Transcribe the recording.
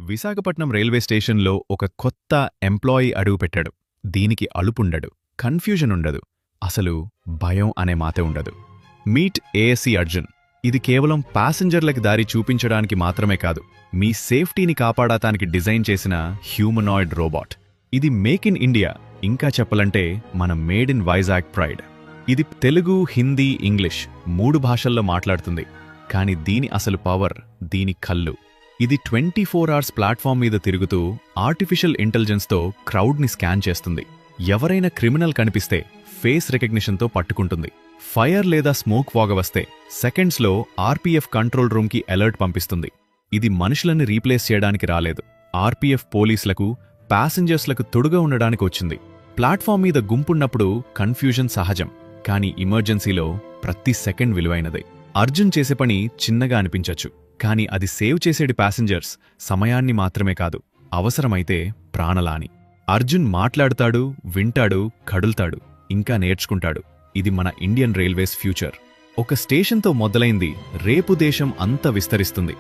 Visakhapatnam railway స్టేషన్లో ఒక కొత్త ఎంప్లాయీ అడుగుపెట్టాడు. దీనికి అలుపుండడు, కన్ఫ్యూజన్ ఉండదు, అసలు భయం అనే మాటే ఉండదు. Meet ASC Arjun. ఇది కేవలం ప్యాసింజర్లకి దారి చూపించడానికి మాత్రమే కాదు, మీ సేఫ్టీని కాపాడటానికి డిజైన్ చేసిన హ్యూమనాయిడ్ రోబోట్. ఇది మేక్ ఇన్ ఇండియా, ఇంకా చెప్పాలంటే మన మేడ్ ఇన్ వైజాగ్ ప్రైడ్. ఇది తెలుగు, హిందీ, ఇంగ్లీష్ 3 భాషల్లో మాట్లాడుతుంది. కాని దీని అసలు పవర్, దీని కళ్ళు. ఇది 24 అవర్స్ ప్లాట్ఫామ్ మీద తిరుగుతూ ఆర్టిఫిషియల్ ఇంటెలిజెన్స్తో క్రౌడ్ని స్కాన్ చేస్తుంది. ఎవరైనా క్రిమినల్ కనిపిస్తే ఫేస్ రికగ్నిషన్తో పట్టుకుంటుంది. ఫైర్ లేదా స్మోక్ వాగవస్తే సెకండ్స్లో ఆర్పీఎఫ్ కంట్రోల్ రూమ్కి అలర్ట్ పంపిస్తుంది. ఇది మనుషులని రీప్లేస్ చేయడానికి రాలేదు, ఆర్పీఎఫ్ పోలీసులకు, ప్యాసింజర్స్లకు తొడుగా ఉండడానికి వచ్చింది. ప్లాట్ఫామ్ మీద గుంపున్నప్పుడు కన్ఫ్యూజన్ సహజం, కానీ ఎమర్జెన్సీలో ప్రతి సెకండ్ విలువైనదే. అర్జున్ చేసే పని చిన్నగా అనిపించచ్చు, కానీ అది సేవ్ చేసేది ప్యాసింజర్స్ సమయాన్ని మాత్రమే కాదు, అవసరమైతే ప్రాణలాని. అర్జున్ మాట్లాడుతాడు, వింటాడు, కడుల్తాడు, ఇంకా నేర్చుకుంటాడు. ఇది మన ఇండియన్ రైల్వేస్ ఫ్యూచర్. ఒక స్టేషన్తో మొదలైంది, రేపు దేశం అంతా విస్తరిస్తుంది.